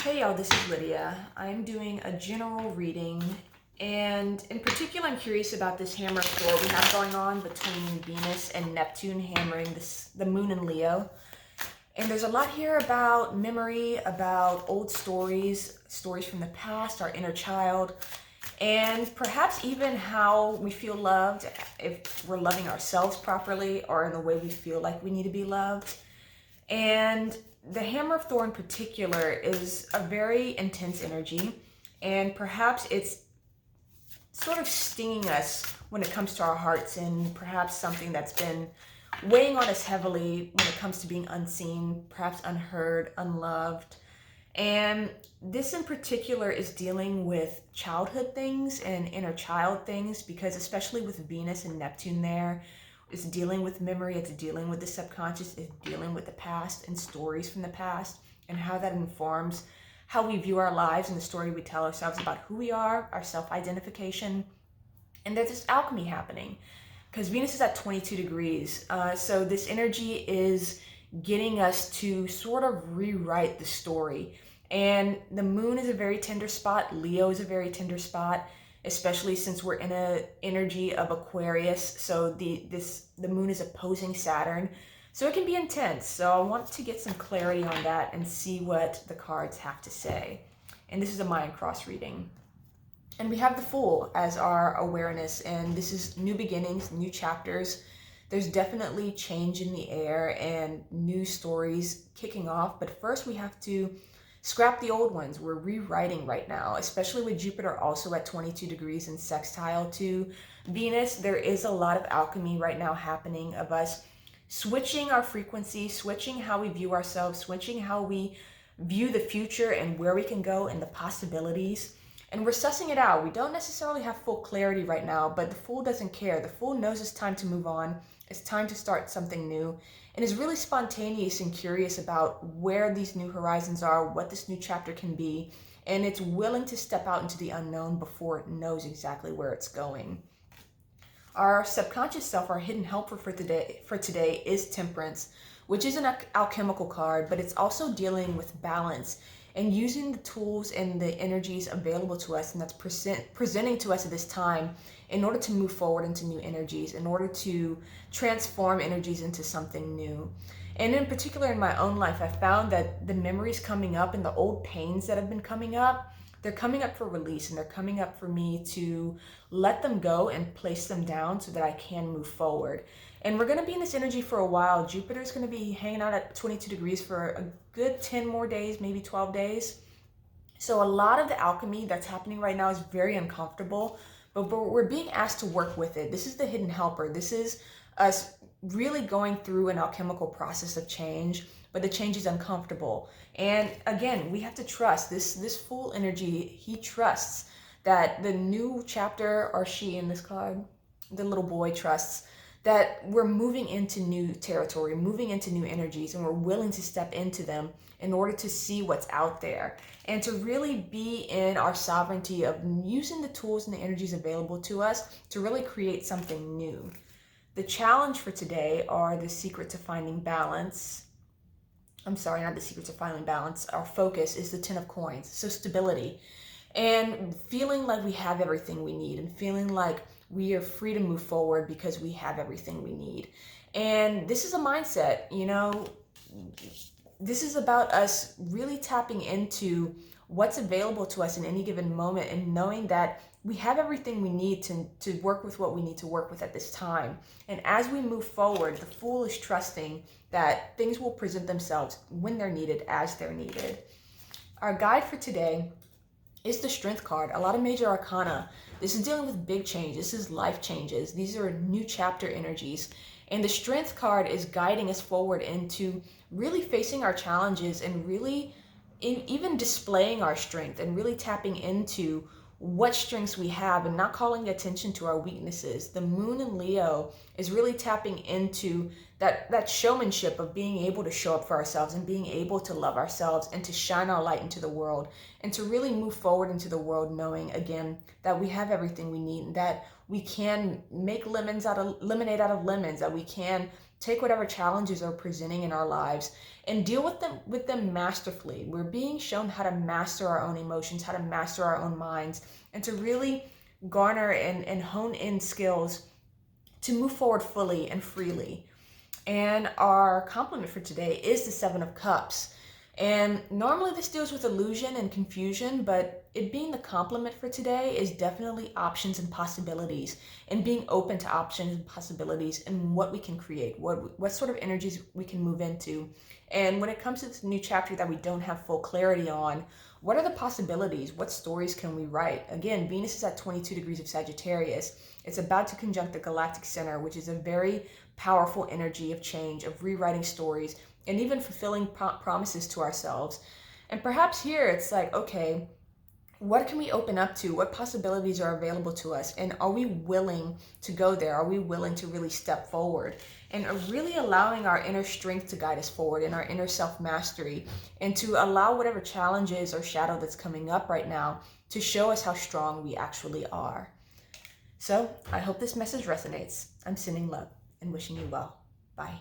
Hey y'all, this is Lydia. I'm doing a general reading, and in particular I'm curious about this hammer of Thor we have going on between Venus and Neptune hammering the moon in Leo. And there's a lot here about memory, about old stories, stories from the past, our inner child, and perhaps even how we feel loved, if we're loving ourselves properly or in the way we feel like we need to be loved. And the Hammer of Thor in particular is a very intense energy, and perhaps it's sort of stinging us when it comes to our hearts, and perhaps something that's been weighing on us heavily when it comes to being unseen, perhaps unheard, unloved. And this in particular is dealing with childhood things and inner child things, because especially with Venus and Neptune there, it's dealing with memory, it's dealing with the subconscious, it's dealing with the past and stories from the past, and how that informs how we view our lives and the story we tell ourselves about who we are, our self-identification. And there's this alchemy happening because Venus is at 22 degrees. So this energy is getting us to sort of rewrite the story. And the moon is a very tender spot. Leo is a very tender spot, especially since we're in an energy of Aquarius. So the moon is opposing Saturn. So it can be intense. So I want to get some clarity on that and see what the cards have to say. And this is a mind cross reading. And we have the Fool as our awareness, and this is new beginnings, new chapters. There's definitely change in the air and new stories kicking off, but first we have to scrap the old ones. We're rewriting right now, especially with Jupiter also at 22 degrees and sextile to Venus. There is a lot of alchemy right now happening of us switching our frequency, switching how we view ourselves, switching how we view the future and where we can go and the possibilities. And we're sussing it out. We don't necessarily have full clarity right now, but the Fool doesn't care. The Fool knows it's time to move on. It's time to start something new, and is really spontaneous and curious about where these new horizons are, what this new chapter can be, and it's willing to step out into the unknown before it knows exactly where it's going. Our subconscious self, our hidden helper for today is Temperance, which is an alchemical card, but it's also dealing with balance and using the tools and the energies available to us and that's presenting to us at this time in order to move forward into new energies, in order to transform energies into something new. And in particular in my own life, I found that the memories coming up and the old pains that have been coming up, they're coming up for release, and they're coming up for me to let them go and place them down so that I can move forward. And we're going to be in this energy for a while. Jupiter's going to be hanging out at 22 degrees for a good 10 more days, maybe 12 days. So a lot of the alchemy that's happening right now is very uncomfortable, but we're being asked to work with it. This is the hidden helper. This is us really going through an alchemical process of change, but the change is uncomfortable. And again, we have to trust this Fool energy. He trusts that the new chapter, or she in this card, the little boy trusts that we're moving into new territory, moving into new energies, and we're willing to step into them in order to see what's out there and to really be in our sovereignty of using the tools and the energies available to us to really create something new. The challenge for today are the secret to finding balance. I'm sorry, not the secret to finding balance. Our focus is the 10 of coins, so stability. And feeling like we have everything we need, and feeling like we are free to move forward because we have everything we need. And this is a mindset, this is about us really tapping into what's available to us in any given moment and knowing that we have everything we need to work with what we need to work with at this time. And as we move forward, the Fool is trusting that things will present themselves when they're needed, as they're needed. Our guide for today is the Strength card. A lot of major arcana. This is dealing with big change. This is life changes. These are new chapter energies. And the Strength card is guiding us forward into really facing our challenges and really even displaying our strength and really tapping into what strengths we have and not calling attention to our weaknesses. The moon in Leo is really tapping into that showmanship of being able to show up for ourselves and being able to love ourselves and to shine our light into the world and to really move forward into the world knowing again that we have everything we need and that we can make lemonade out of lemons, that we can take whatever challenges are presenting in our lives and deal with them masterfully. We're being shown how to master our own emotions, how to master our own minds, and to really garner and hone in skills to move forward fully and freely. And our complement for today is the Seven of Cups. And normally this deals with illusion and confusion, but it being the complement for today is definitely options and possibilities, and being open to options and possibilities and what we can create, what sort of energies we can move into. And when it comes to this new chapter that we don't have full clarity on, what are the possibilities? What stories can we write? Again, Venus is at 22 degrees of Sagittarius. It's about to conjunct the galactic center, which is a very powerful energy of change, of rewriting stories, and even fulfilling promises to ourselves. And perhaps here it's like, okay, what can we open up to? What possibilities are available to us? And are we willing to go there? Are we willing to really step forward? And really allowing our inner strength to guide us forward, and our inner self-mastery, and to allow whatever challenges or shadow that's coming up right now to show us how strong we actually are. So I hope this message resonates. I'm sending love and wishing you well. Bye.